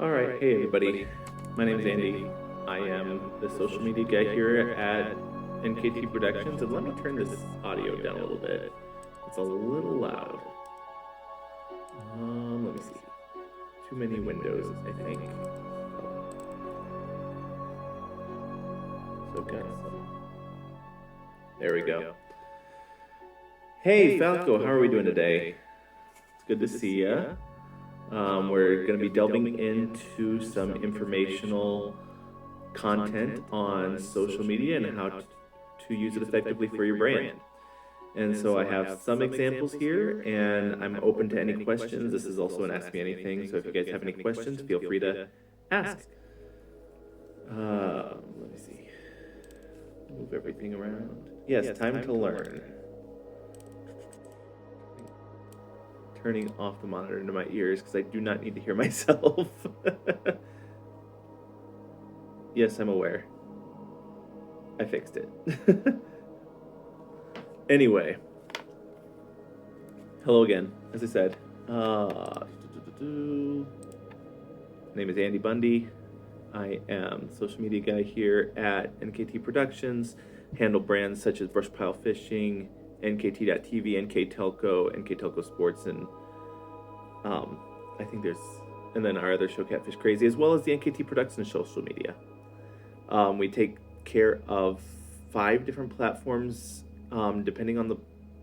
All right, hey everybody. My name is Andy. I am the social media guy here at NKT Productions, and let me turn this audio down a little bit. It's a little loud. Let me see. Too many windows, I think. So good. There we go. Hey Falco, how are we doing today? It's good to see ya. We're going to be delving into some informational content on social media and how to use it effectively for your brand. And so I have some examples here, and I'm open to any questions. This is also an Ask Me Anything, so if you guys have any questions, feel free to ask. Let me see. Move everything around. Yes, time to learn. Turning off the monitor into my ears because I do not need to hear myself. Yes, I'm aware. I fixed it. Anyway. Hello again, as I said. Name is Andy Bundy. I am the social media guy here at NKT Productions. Handle brands such as Brush Pile Fishing, NKT.TV, NK Telco, NK Telco Sports, and I think and then our other show, Catfish Crazy, as well as the NKT Productions social media. We take care of 5 different platforms, depending on the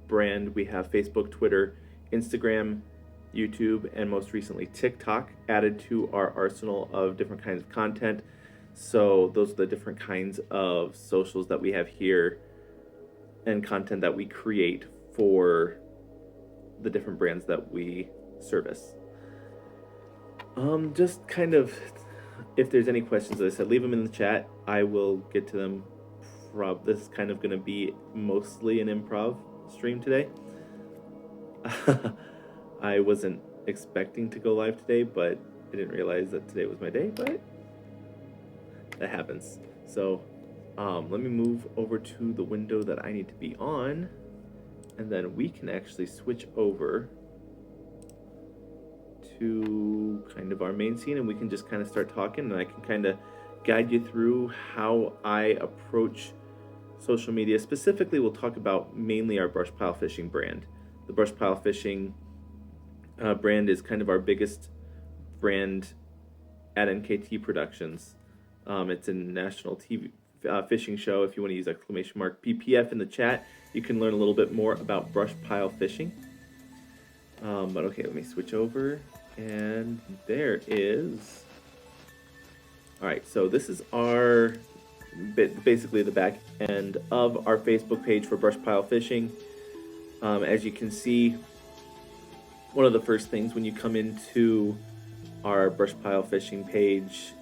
brand. We have Facebook, Twitter, Instagram, YouTube, and most recently TikTok added to our arsenal of different kinds of content. So those are the different kinds of socials that we have here and content that we create for the different brands that we service. Just kind of, if there's any questions, as I said, leave them in the chat. I will get to them. This is kind of going to be mostly an improv stream today. I wasn't expecting to go live today, but I didn't realize that today was my day, but that happens. So let me move over to the window that I need to be on, and then we can actually switch over to kind of our main scene, and we can just kind of start talking, and I can kind of guide you through how I approach social media. Specifically, we'll talk about mainly our Brush Pile Fishing brand. The Brush Pile Fishing brand is kind of our biggest brand at NKT Productions. It's a national TV fishing show. If you want to use exclamation mark PPF in the chat, you can learn a little bit more about brush pile fishing. But okay, let me switch over, and there is. All right, so this is our basically the back end of our Facebook page for Brush Pile Fishing. As you can see, one of the first things when you come into our Brush Pile Fishing page,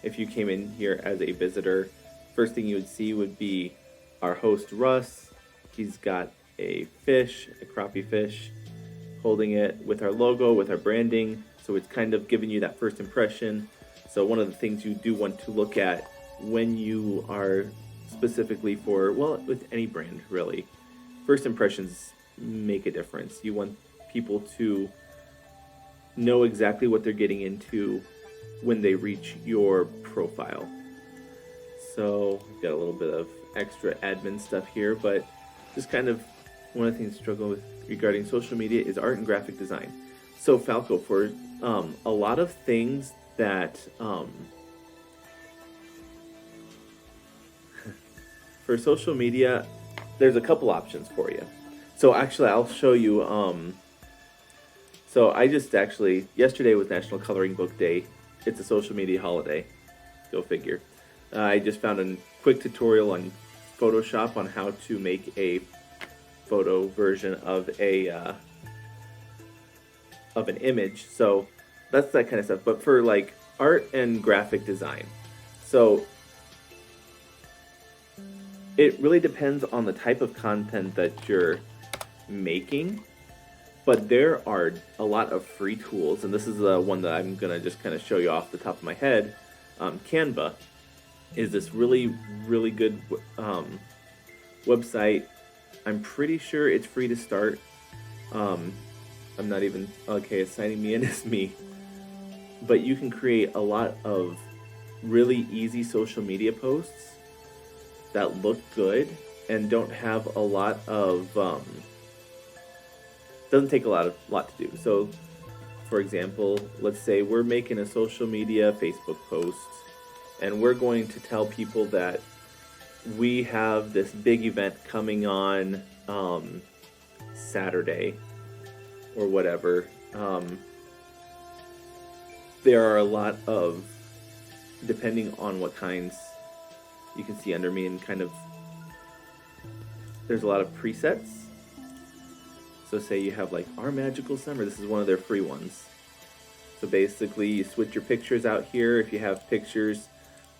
if you came in here as a visitor, first thing you would see would be our host Russ. He's got a fish, a crappie fish, holding it with our logo, with our branding, so it's kind of giving you that first impression. So one of the things you do want to look at when you are specifically with any brand really, first impressions make a difference. You want people to know exactly what they're getting into when they reach your profile. So we've got a little bit of extra admin stuff here, but just kind of one of the things to struggle with regarding social media is art and graphic design. So Falco, for a lot of things that for social media, there's a couple options for you. So actually, I'll show you. So I just yesterday was National Coloring Book Day. It's a social media holiday. Go figure. I just found a quick tutorial on Photoshop on how to make a photo version of an image. So that's that kind of stuff. But for like art and graphic design, so it really depends on the type of content that you're making. But there are a lot of free tools, and this is the one that I'm gonna just kind of show you off the top of my head. Canva is this really, really good website. I'm pretty sure it's free to start. I'm not even, okay, it's signing me in as me. but you can create a lot of really easy social media posts that look good and don't have a lot of doesn't take a lot to do. So, for example, let's say we're making a social media Facebook post, and we're going to tell people that we have this big event coming on Saturday or whatever. There are a lot of, depending on what kinds, you can see under me, and kind of, there's a lot of presets. So say you have like Our Magical Summer, this is one of their free ones. So basically you switch your pictures out here. If you have pictures,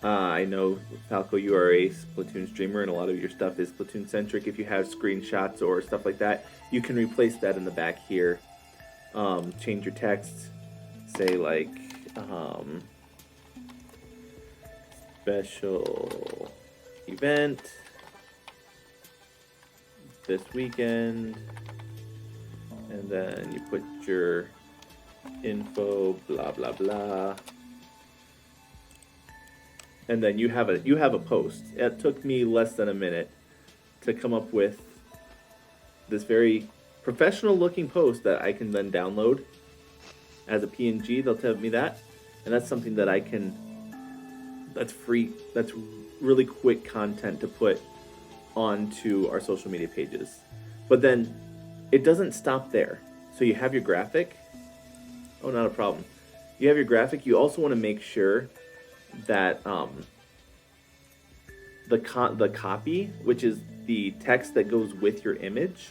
I know, Falco, you are a Splatoon streamer and a lot of your stuff is Splatoon centric. If you have screenshots or stuff like that, you can replace that in the back here. Change your text, say like special event this weekend, and then you put your info, blah blah blah, and then you have a post. It took me less than a minute to come up with this very professional looking post that I can then download as a PNG. They'll tell me that, and that's something that I can, that's free, that's really quick content to put onto our social media pages. But then it doesn't stop there. So you have your graphic. Oh, not a problem. You have your graphic. You also want to make sure that the copy, which is the text that goes with your image,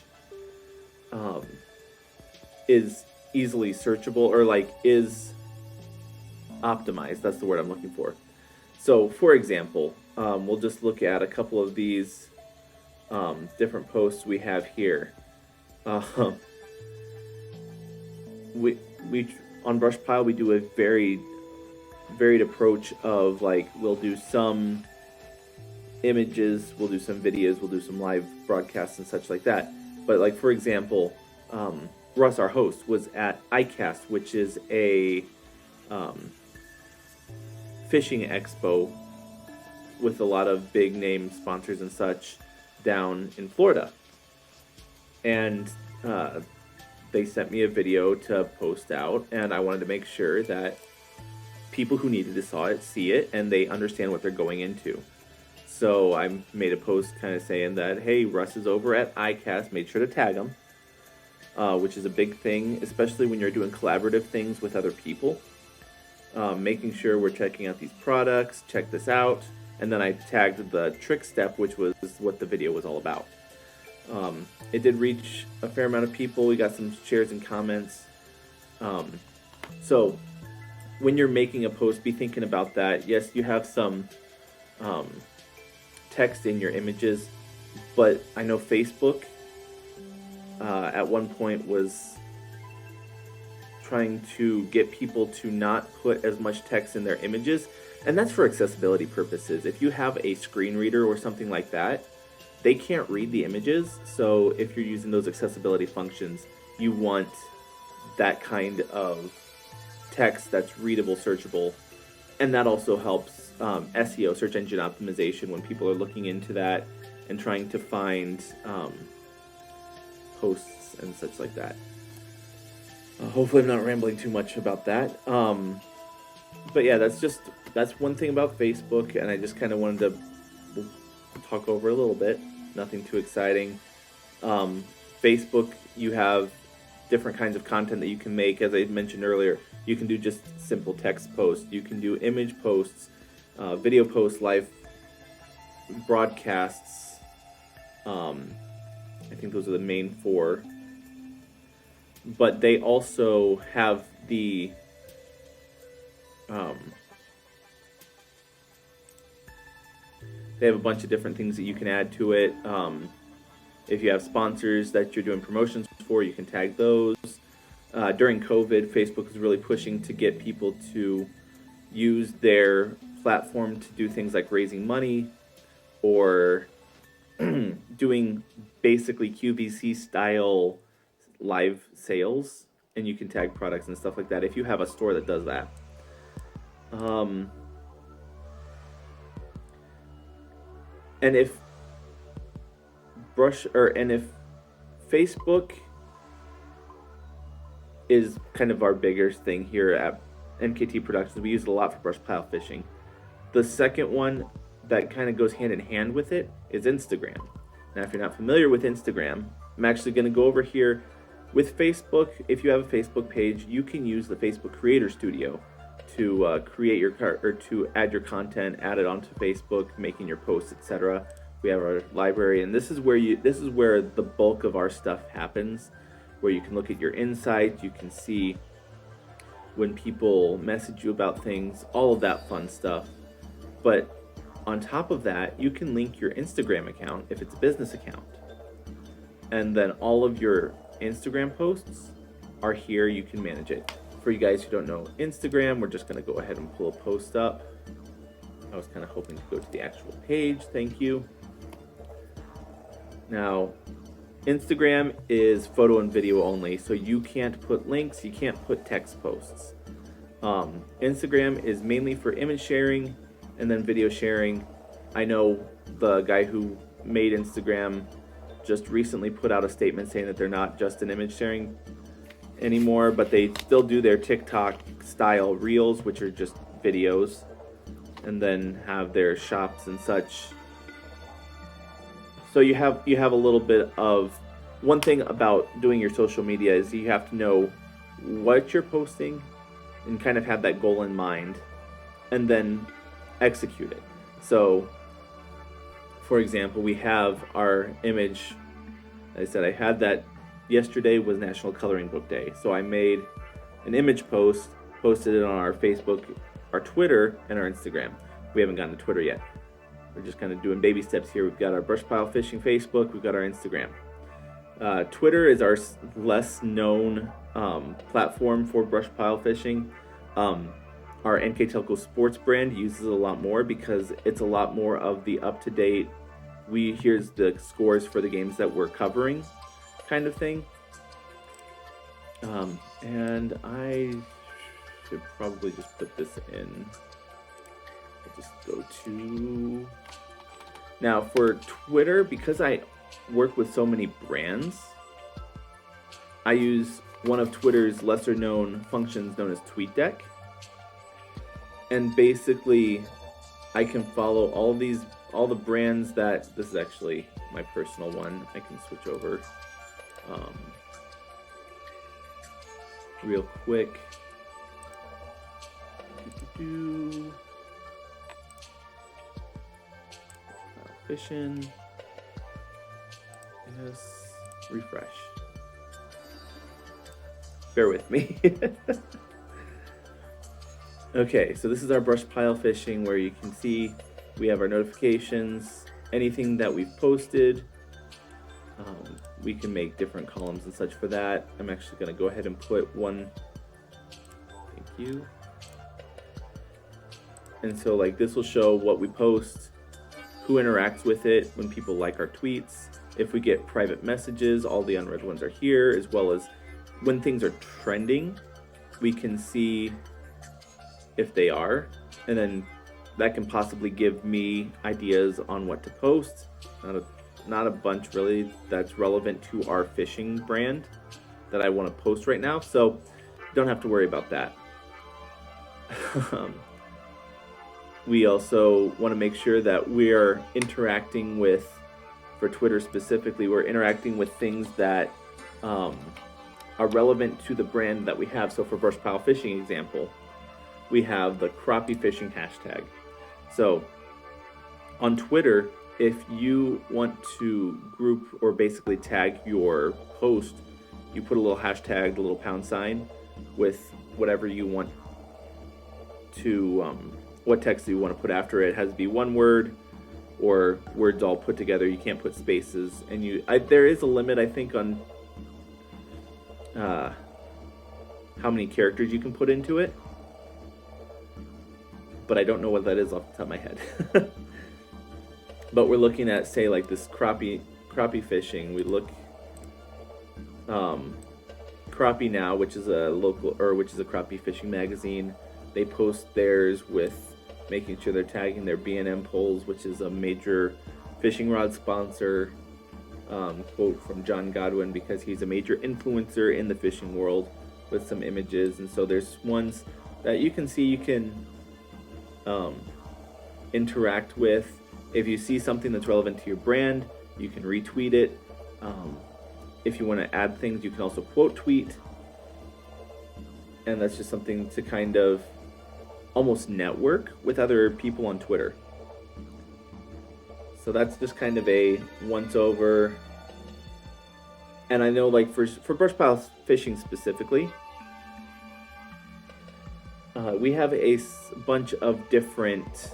is easily searchable, or like is optimized. That's the word I'm looking for. So, for example, we'll just look at a couple of these different posts we have here. We on Brushpile we do a very varied approach of, like, we'll do some images, we'll do some videos, we'll do some live broadcasts and such like that. But like, for example, Russ, our host, was at ICAST, which is a fishing expo with a lot of big name sponsors and such down in Florida. And they sent me a video to post out, and I wanted to make sure that people who needed to see it, and they understand what they're going into. So I made a post kind of saying that, hey, Russ is over at ICAST, made sure to tag him, which is a big thing, especially when you're doing collaborative things with other people. Making sure we're checking out these products, check this out, and then I tagged the trick step, which was what the video was all about. It did reach a fair amount of people. We got some shares and comments. So when you're making a post, be thinking about that. Yes, you have some text in your images, but I know Facebook at one point was trying to get people to not put as much text in their images, and that's for accessibility purposes. If you have a screen reader or something like that, they can't read the images, so if you're using those accessibility functions, you want that kind of text that's readable, searchable, and that also helps SEO, search engine optimization, when people are looking into that and trying to find posts and such like that. Hopefully I'm not rambling too much about that. But yeah, that's one thing about Facebook, and I just kind of wanted to talk over a little bit. Nothing too exciting. Facebook, you have different kinds of content that you can make. As I mentioned earlier, you can do just simple text posts. You can do image posts, video posts, live broadcasts. I think those are the main four. But they also have the they have a bunch of different things that you can add to it. If you have sponsors that you're doing promotions for, you can tag those. During COVID, Facebook was really pushing to get people to use their platform to do things like raising money or doing basically QVC style live sales, and you can tag products and stuff like that if you have a store that does that. Um, and if Facebook is kind of our biggest thing here at MKT Productions, we use it a lot for brush pile fishing. The second one that kind of goes hand in hand with it is Instagram. Now, if you're not familiar with Instagram, I'm actually going to go over here with Facebook. If you have a Facebook page, you can use the Facebook Creator Studio to create your or to add your content, add it onto Facebook, making your posts, etc. We have our library, and this is where the bulk of our stuff happens, where you can look at your insights, you can see when people message you about things, all of that fun stuff. But on top of that, you can link your Instagram account if it's a business account. And then all of your Instagram posts are here, you can manage it. For you guys who don't know Instagram, we're just gonna go ahead and pull a post up. I was kind of hoping to go to the actual page, thank you. Now, Instagram is photo and video only, so you can't put links, you can't put text posts. Instagram is mainly for image sharing and then video sharing. I know the guy who made Instagram just recently put out a statement saying that they're not just an image sharing anymore, but they still do their TikTok style reels, which are just videos, and then have their shops and such. So you have a little bit of, one thing about doing your social media is you have to know what you're posting and kind of have that goal in mind and then execute it. So for example, we have our image. I said I had that yesterday was National Coloring Book Day. So I made an image post, posted it on our Facebook, our Twitter, and our Instagram. We haven't gotten to Twitter yet. We're just kind of doing baby steps here. We've got our brush pile fishing Facebook, we've got our Instagram. Twitter is our less known platform for brush pile fishing. Our NK Telco Sports brand uses it a lot more because it's a lot more of the up-to-date, here's the scores for the games that we're covering kind of thing. And I should probably just put this in. I'll just go to, now for Twitter, because I work with so many brands, I use one of Twitter's lesser known functions known as TweetDeck. And basically I can follow all the brands that, this is actually my personal one, I can switch over real quick. Fishing. Yes. Refresh. Bear with me. Okay, so this is our brush pile fishing where you can see we have our notifications, anything that we've posted. We can make different columns and such for that. I'm actually going to go ahead and put one. Thank you. And so like this will show what we post, who interacts with it, when people like our tweets. If we get private messages, all the unread ones are here, as well as when things are trending, we can see if they are, and then that can possibly give me ideas on what to post. Not a bunch really that's relevant to our fishing brand that I want to post right now, so don't have to worry about that. We also want to make sure that we're interacting with, for Twitter specifically, we're interacting with things that are relevant to the brand that we have. So for brush pile fishing example, we have the crappie fishing hashtag. So on Twitter, if you want to group or basically tag your post, you put a little hashtag, the little pound sign, with whatever you want to, what text you want to put after it. It has to be one word or words all put together. You can't put spaces, and there is a limit, I think, on how many characters you can put into it, but I don't know what that is off the top of my head. But we're looking at, say, like this crappie fishing. We look Crappie Now, which is a crappie fishing magazine. they post theirs with making sure they're tagging their B&M poles, which is a major fishing rod sponsor. Quote from John Godwin, because he's a major influencer in the fishing world, with some images. And so there's ones that you can see, you can interact with. If you see something that's relevant to your brand, you can retweet it. If you want to add things, you can also quote tweet. And that's just something to kind of almost network with other people on Twitter. So that's just kind of a once over. And I know, like, for brush pile fishing specifically, we have a bunch of different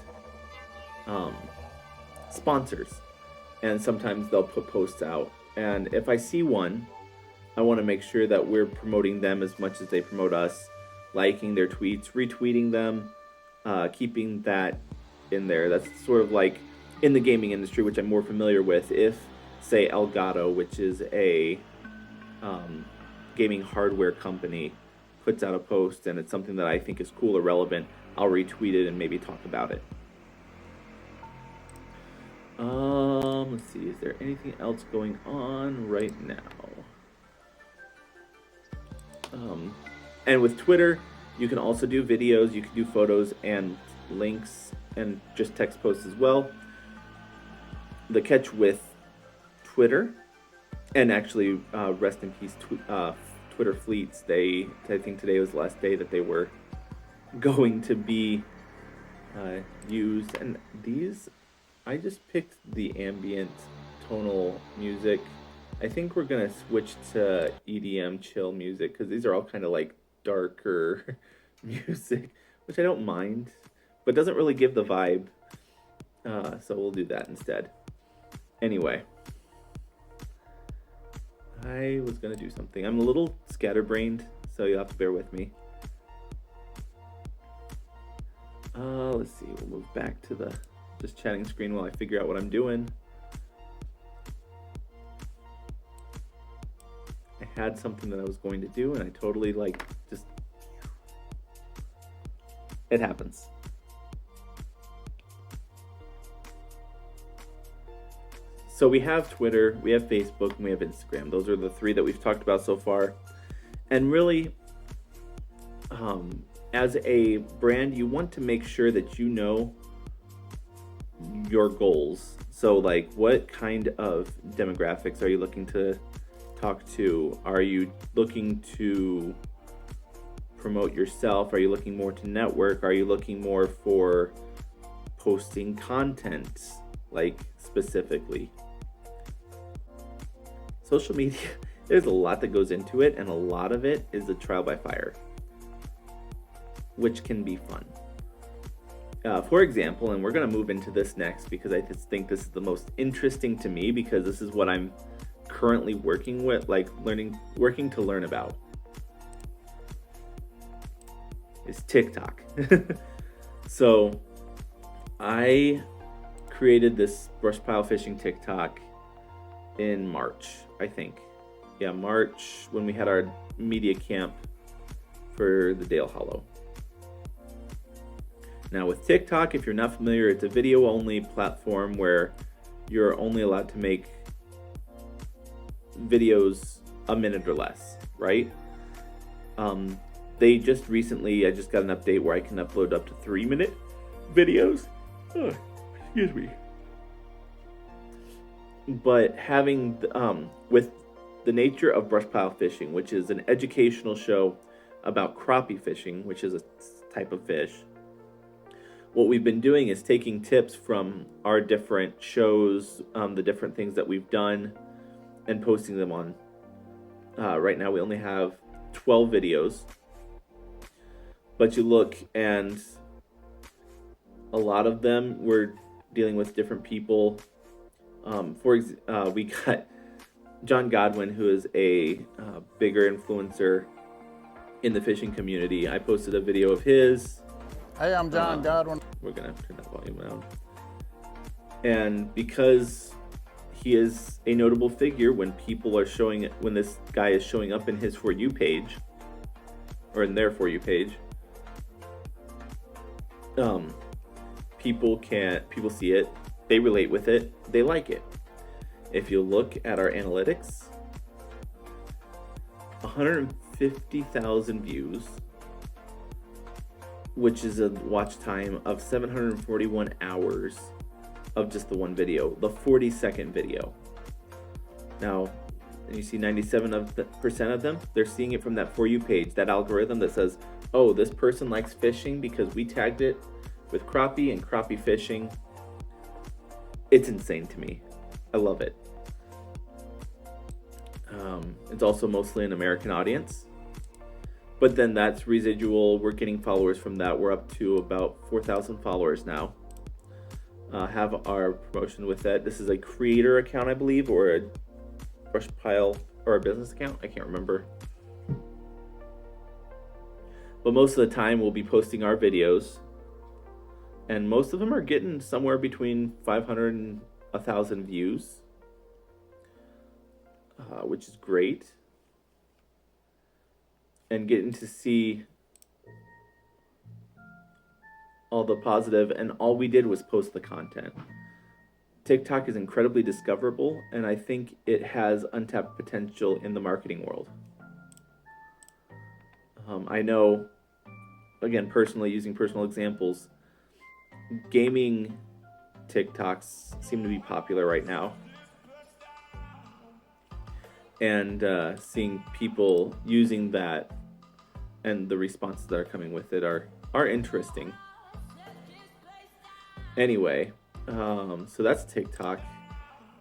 sponsors, and sometimes they'll put posts out. And if I see one, I want to make sure that we're promoting them as much as they promote us, liking their tweets, retweeting them, keeping that in there. That's sort of like in the gaming industry, which I'm more familiar with. If, say, Elgato, which is a gaming hardware company, puts out a post and it's something that I think is cool or relevant, I'll retweet it and maybe talk about it. Let's see, is there anything else going on right now? And with Twitter, you can also do videos, you can do photos and links and just text posts as well. The catch with Twitter, and actually rest in peace Twitter fleets, I think today was the last day that they were going to be used. And these, I just picked the ambient tonal music. I think we're gonna switch to EDM chill music, because these are all kind of like darker music, which I don't mind, but doesn't really give the vibe. So we'll do that instead. Anyway, I was gonna do something. I'm a little scatterbrained, so you'll have to bear with me. Let's see, we'll move back to the just chatting screen while I figure out what I'm doing. I had something that I was going to do and I totally it happens. So we have Twitter, we have Facebook, and we have Instagram. Those are the three that we've talked about so far. And really, as a brand, you want to make sure that you know your goals. So like, what kind of demographics are you looking to talk to? Are you looking to promote yourself? Are you looking more to network? Are you looking more for posting content, like specifically? Social media, there's a lot that goes into it, and a lot of it is a trial by fire, which can be fun. For example, and we're going to move into this next because I just think this is the most interesting to me, because this is what I'm currently working with, working to learn about, is TikTok. So I created this brush pile fishing TikTok in March, I think. Yeah, March, when we had our media camp for the Dale Hollow. Now with TikTok, if you're not familiar, it's a video only platform where you're only allowed to make videos a minute or less, right? They just recently, I just got an update where I can upload up to 3-minute videos. Oh, excuse me. But having, with the nature of brush pile fishing, which is an educational show about crappie fishing, which is a type of fish, what we've been doing is taking tips from our different shows, the different things that we've done, and posting them on. Right now we only have 12 videos, but you look and a lot of them we're dealing with different people. We got John Godwin, who is a bigger influencer in the fishing community. I posted a video of his. Hey, I'm John Godwin. We're gonna turn that volume down. And because he is a notable figure, when this guy is showing up in his For You page, or in their For You page, Um, people see it, they relate with it, they like it. If you look at our analytics, 150,000 views, which is a watch time of 741 hours of just the one video, the 40-second video. Now, you see 97% of them, they're seeing it from that For You page, that algorithm that says, oh, this person likes fishing because we tagged it with crappie and crappie fishing. It's insane to me. I love it. It's also mostly an American audience. But then that's residual. We're getting followers from that. We're up to about 4,000 followers now. Have our promotion with that. This is a creator account, I believe, or a brush pile, or a business account. I can't remember. But most of the time we'll be posting our videos. And most of them are getting somewhere between 500 and 1,000 views. Which is great. And getting to see all the positive, and all we did was post the content. TikTok is incredibly discoverable, and I think it has untapped potential in the marketing world. I know, again, personally, using personal examples, gaming TikToks seem to be popular right now. And seeing people using that and the responses that are coming with it are interesting. Anyway, so that's TikTok.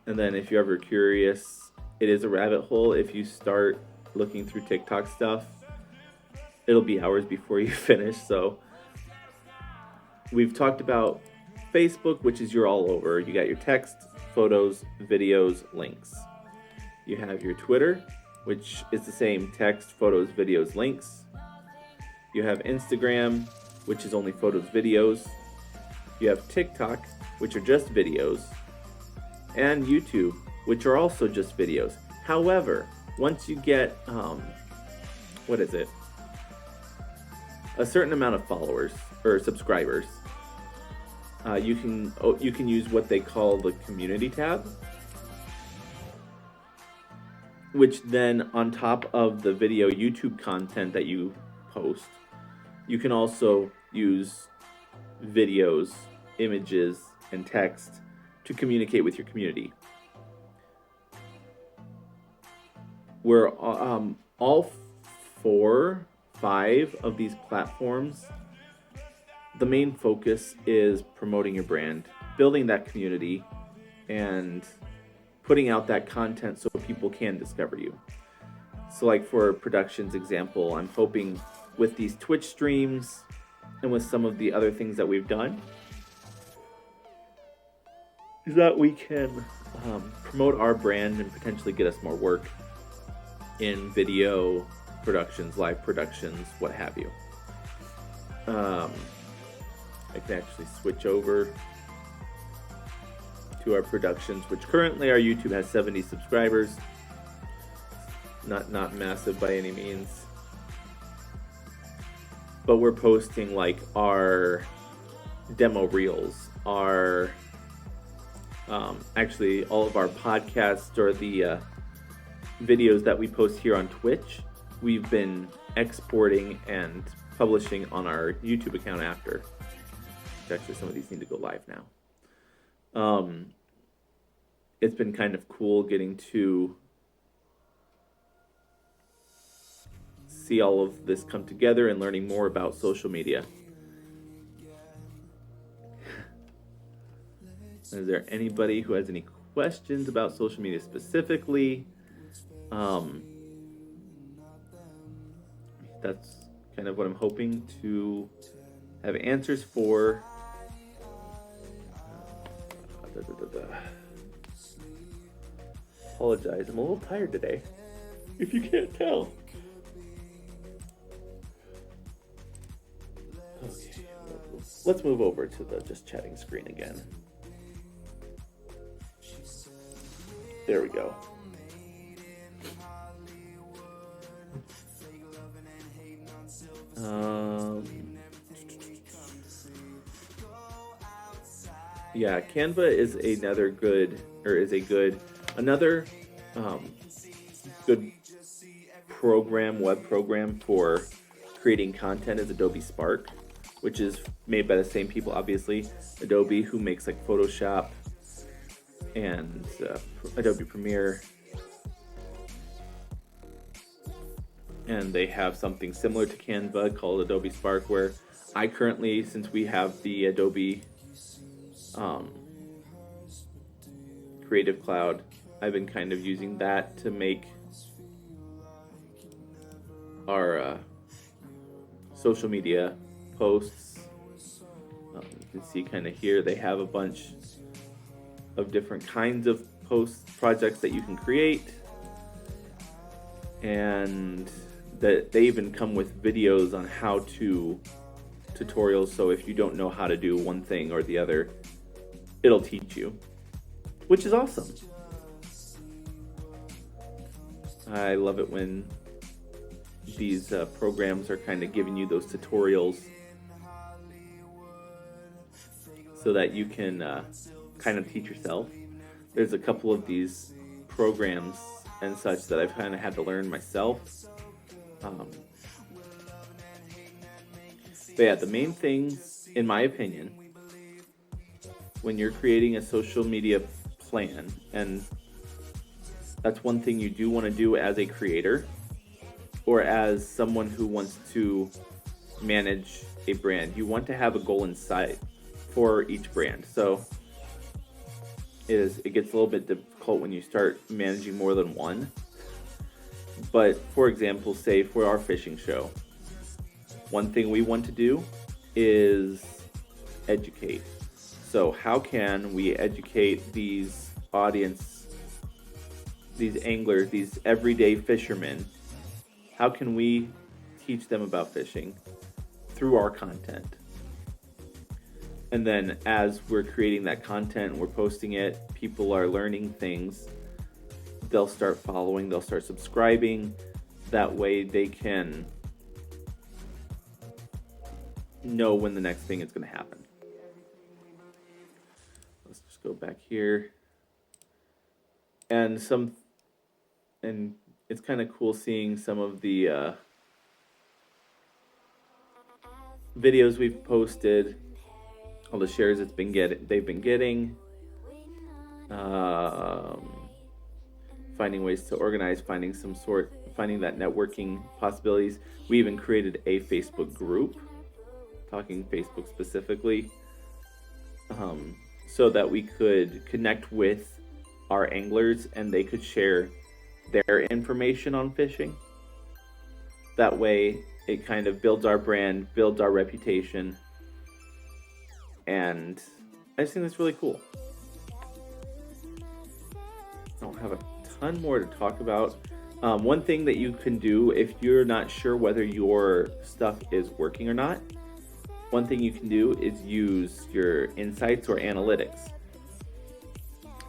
And then if you're ever curious, it is a rabbit hole. If you start looking through TikTok stuff, it'll be hours before you finish. So we've talked about Facebook, which is your all over. You got your text, photos, videos, links. You have your Twitter, which is the same: text, photos, videos, links. You have Instagram, which is only photos, videos. You have TikTok, which are just videos. And YouTube, which are also just videos. However, once you get, a certain amount of followers or subscribers, you can use what they call the community tab, which then, on top of the video YouTube content that you post, you can also use videos, images, and text to communicate with your community. Where all 5 of these platforms, the main focus is promoting your brand, building that community, and putting out that content so people can discover you. So like for productions example, I'm hoping with these Twitch streams and with some of the other things that we've done, is that we can promote our brand and potentially get us more work in video productions, live productions, what have you. I can actually switch over to our productions, which currently our YouTube has 70 subscribers. Not massive by any means. But we're posting like our demo reels, our actually all of our podcasts or the videos that we post here on Twitch, we've been exporting and publishing on our YouTube account after. Actually, some of these need to go live now. It's been kind of cool getting to see all of this come together and learning more about social media. Is there anybody who has any questions about social media specifically? That's kind of what I'm hoping to have answers for. Apologize, I'm a little tired today, if you can't tell. Okay, let's move over to the just chatting screen again. There we go. Yeah, Canva is another good, or is a good, another um, good web program for creating content is Adobe Spark, which is made by the same people, obviously. Adobe, who makes like Photoshop and Adobe Premiere, and they have something similar to Canva called Adobe Spark, where I currently, since we have the Adobe um, Creative Cloud, I've been kind of using that to make our social media posts. You can see kind of here they have a bunch of different kinds of post projects that you can create, and that they even come with videos on how to tutorials. So if you don't know how to do one thing or the other, it'll teach you, which is awesome. I love it when these programs are kind of giving you those tutorials so that you can kind of teach yourself. There's a couple of these programs and such that I've kind of had to learn myself. But yeah, the main things, in my opinion, when you're creating a social media plan, and that's one thing you do want to do as a creator or as someone who wants to manage a brand, you want to have a goal in sight for each brand. So it gets a little bit difficult when you start managing more than one. But for example, say for our fishing show, one thing we want to do is educate. So how can we educate these audience, these anglers, these everyday fishermen? How can we teach them about fishing through our content? And then as we're creating that content, we're posting it, people are learning things, they'll start following, they'll start subscribing. That way they can know when the next thing is going to happen. Let's just go back here. And it's kind of cool seeing some of the videos we've posted, all the shares they've been getting, finding ways to organize, finding that networking possibilities. We even created a Facebook group, talking Facebook specifically, so that we could connect with our anglers and they could share their information on fishing. That way it kind of builds our brand, builds our reputation, and I just think that's really cool. I don't have a ton more to talk about. One thing that you can do if you're not sure whether your stuff is working or not, one thing you can do is use your insights or analytics.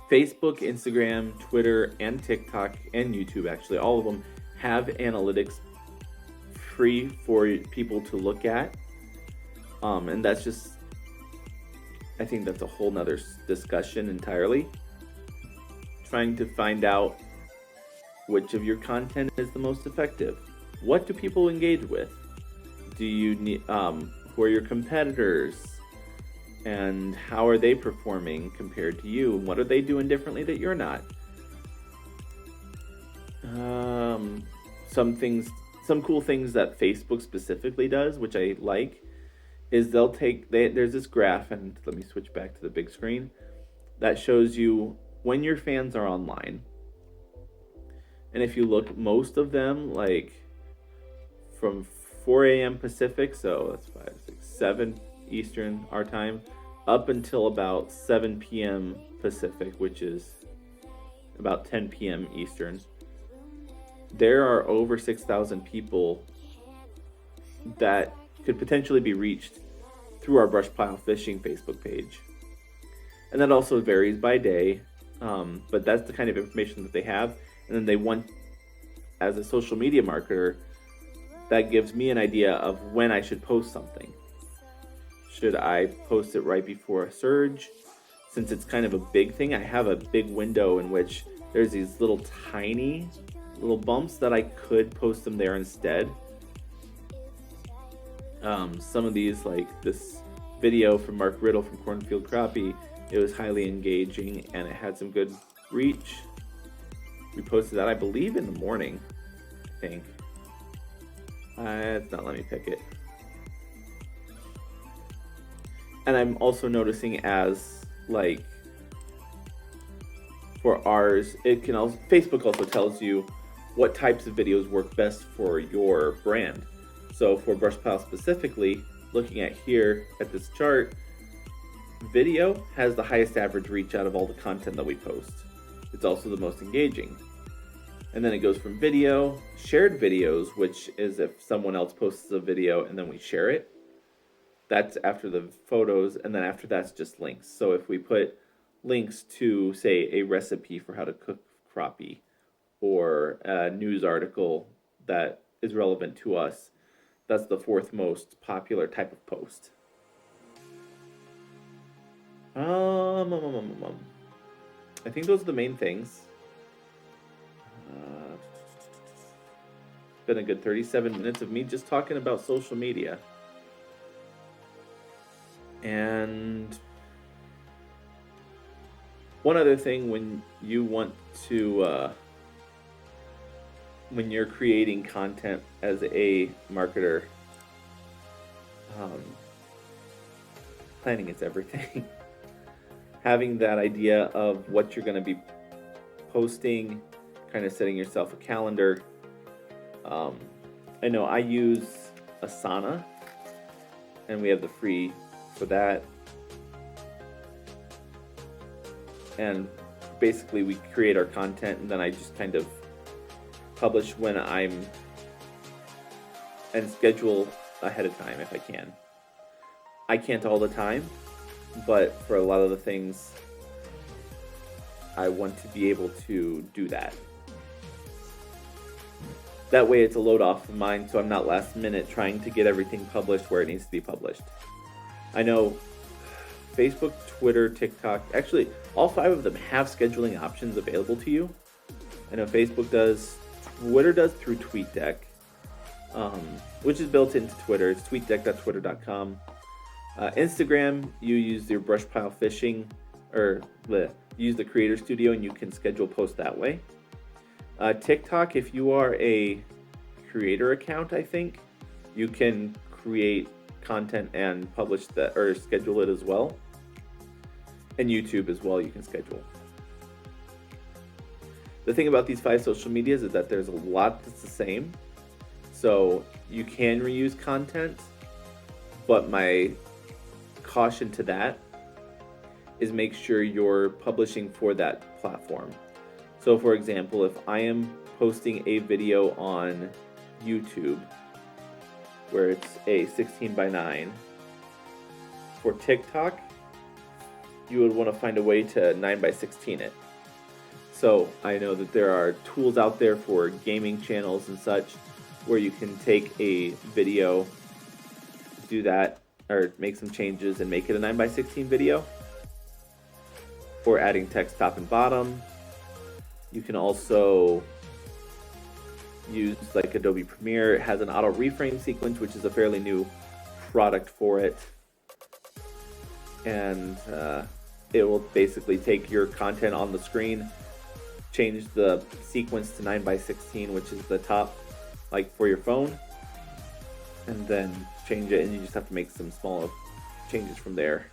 Facebook, Instagram, Twitter, and TikTok, and YouTube, actually, all of them have analytics free for people to look at. And that's just, I think that's a whole nother discussion entirely. Trying to find out which of your content is the most effective. What do people engage with? Do you need, who are your competitors? And how are they performing compared to you? What are they doing differently that you're not? Some cool things that Facebook specifically does, which I like, is there's this graph, and let me switch back to the big screen, that shows you when your fans are online. And if you look, most of them, like from 4 a.m. Pacific, so that's 5, 6, 7 Eastern, our time, up until about 7 p.m. Pacific, which is about 10 p.m. Eastern, there are over 6,000 people that could potentially be reached through our Brush Pile Fishing Facebook page. And that also varies by day, but that's the kind of information that they have. And then they want, as a social media marketer, that gives me an idea of when I should post something. Should I post it right before a surge? since it's kind of a big thing, I have a big window in which there's these little tiny little bumps that I could post them there instead. Some of these, like this video from Mark Riddle from Cornfield Crappie, it was highly engaging and it had some good reach. We posted that, I believe, in the morning, I think. It's not letting me pick it. And I'm also noticing as, like, for ours, it can also, Facebook also tells you what types of videos work best for your brand. So for Brush Pile specifically, looking at here at this chart, video has the highest average reach out of all the content that we post. It's also the most engaging. And then it goes from video, shared videos, which is if someone else posts a video and then we share it. That's after the photos, and then after that's just links. So if we put links to, say, a recipe for how to cook crappie, or a news article that is relevant to us, that's the fourth most popular type of post. I think those are the main things. It's been a good 37 minutes of me just talking about social media. And one other thing, when you want to, when you're creating content as a marketer, planning is everything. Having that idea of what you're going to be posting, kind of setting yourself a calendar. I know I use Asana, and we have the free for that. And basically we create our content, and then I just kind of publish when I'm, and schedule ahead of time if I can. I can't all the time, but for a lot of the things, I want to be able to do that. That way it's a load off of mine, so I'm not last minute trying to get everything published where it needs to be published. I know Facebook, Twitter, TikTok, actually all 5 of them have scheduling options available to you. I know Facebook does, Twitter does through TweetDeck, which is built into Twitter. It's tweetdeck.twitter.com. Instagram, you use your brush pile fishing, or use the Creator Studio, and you can schedule posts that way. TikTok, if you are a creator account, I think you can create content and publish that, or schedule it as well. And YouTube as well, you can schedule. The thing about these 5 social medias is that there's a lot that's the same. So you can reuse content, but my caution to that is make sure you're publishing for that platform. So for example, if I am posting a video on YouTube where it's a 16:9, for TikTok, you would want to find a way to 9:16 it. So I know that there are tools out there for gaming channels and such where you can take a video, do that, or make some changes and make it a 9:16 video, or adding text top and bottom. You can also use like Adobe Premiere. It has an auto reframe sequence, which is a fairly new product for it. And it will basically take your content on the screen, change the sequence to 9:16, which is the top, like for your phone, and then change it, and you just have to make some small changes from there.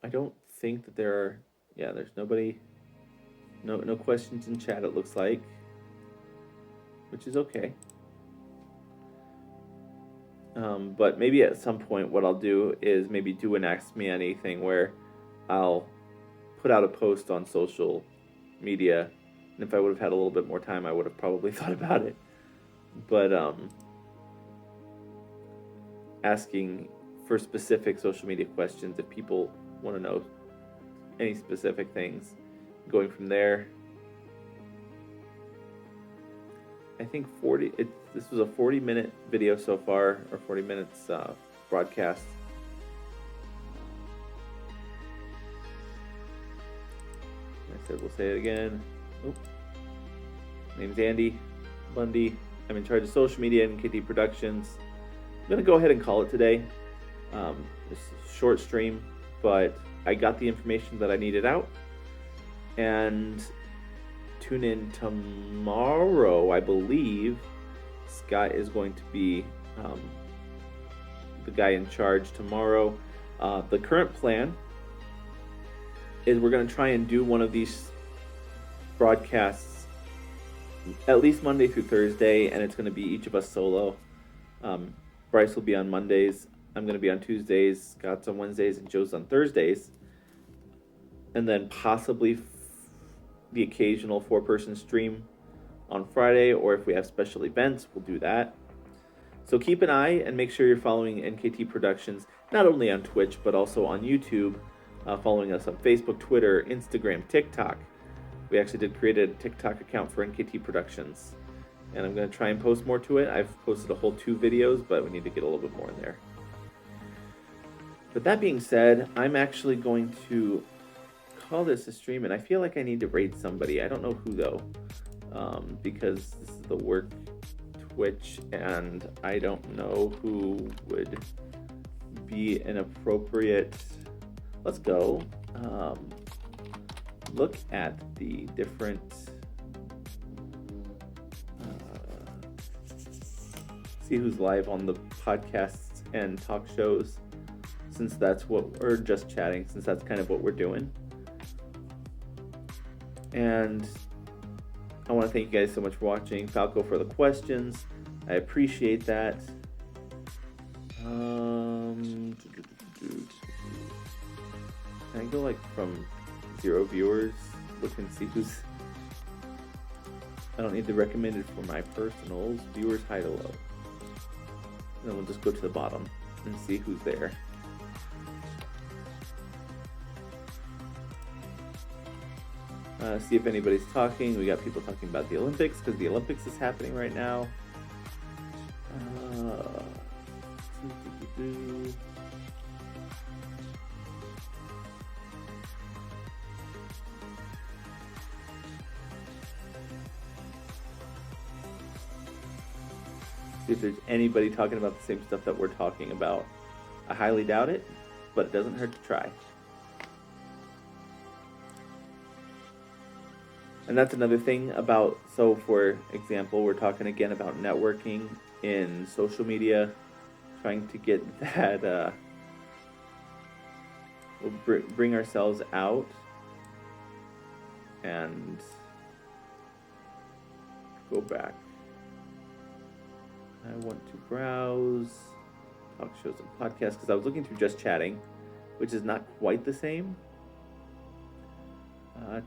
I don't think that there are, there's nobody, no questions in chat, it looks like, which is okay. But maybe at some point what I'll do is maybe do an Ask Me Anything where I'll put out a post on social media, and if I would have had a little bit more time, I would have probably thought about it. But asking for specific social media questions if people want to know any specific things, going from there. I think this was a 40-minute video so far, or 40 minutes broadcast. I said we'll say it again. Name's Andy Bundy. I'm in charge of social media and NKT Productions. I'm gonna go ahead and call it today. It's a short stream, but I got the information that I needed out. And tune in tomorrow, I believe. Scott is going to be the guy in charge tomorrow. The current plan is we're going to try and do one of these broadcasts at least Monday through Thursday, and it's going to be each of us solo. Bryce will be on Mondays. I'm going to be on Tuesdays. Scott's on Wednesdays, and Joe's on Thursdays. And then possibly the occasional 4-person stream on Friday, or if we have special events, we'll do that. So keep an eye and make sure you're following NKT Productions, not only on Twitch, but also on YouTube, following us on Facebook, Twitter, Instagram, TikTok. We actually did create a TikTok account for NKT Productions, and I'm going to try and post more to it. I've posted a whole 2 videos, but we need to get a little bit more in there. But that being said, I'm actually going to call this a stream, and I feel like I need to raid somebody. I don't know who though, because this is the work Twitch, and I don't know who would be an appropriate. Let's go look at the different see who's live on the podcasts and talk shows, since that's what, or just chatting, since that's kind of what we're doing. And I want to thank you guys so much for watching. Falco for the questions. I appreciate that. Can I go like from 0 viewers? Look and see who's. I don't need the recommended for my personals. Viewers high to low. And then we'll just go to the bottom and see who's there. See if anybody's talking. We got people talking about the Olympics, because the Olympics is happening right now. See if there's anybody talking about the same stuff that we're talking about. I highly doubt it, but it doesn't hurt to try. And that's another thing about, so for example, we're talking again about networking in social media, trying to get that, we'll bring ourselves out and go back. I want to browse talk shows and podcasts, because I was looking through just chatting, which is not quite the same.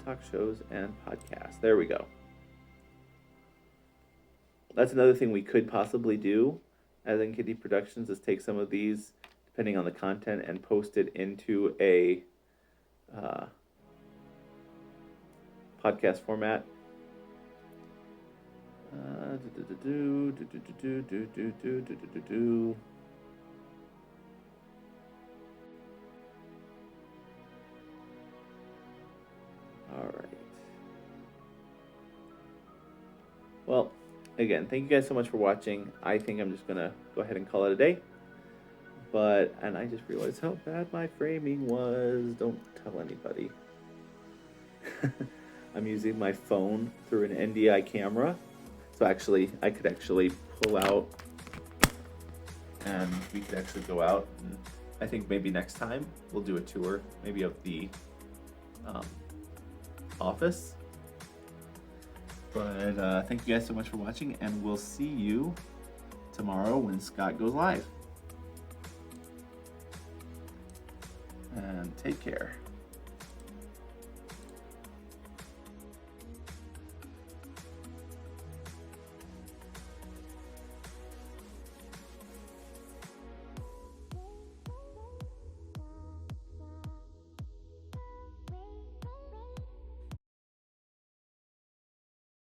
Talk shows and podcasts. There we go. That's another thing we could possibly do as NKT Productions, is take some of these, depending on the content, and post it into a podcast format. All right. Well, again, thank you guys so much for watching. I think I'm just gonna go ahead and call it a day. And I just realized how bad my framing was. Don't tell anybody. I'm using my phone through an NDI camera. So actually, I could actually pull out, and we could actually go out. And I think maybe next time we'll do a tour, maybe of the office. But thank you guys so much for watching, and we'll see you tomorrow when Scott goes live. And take care.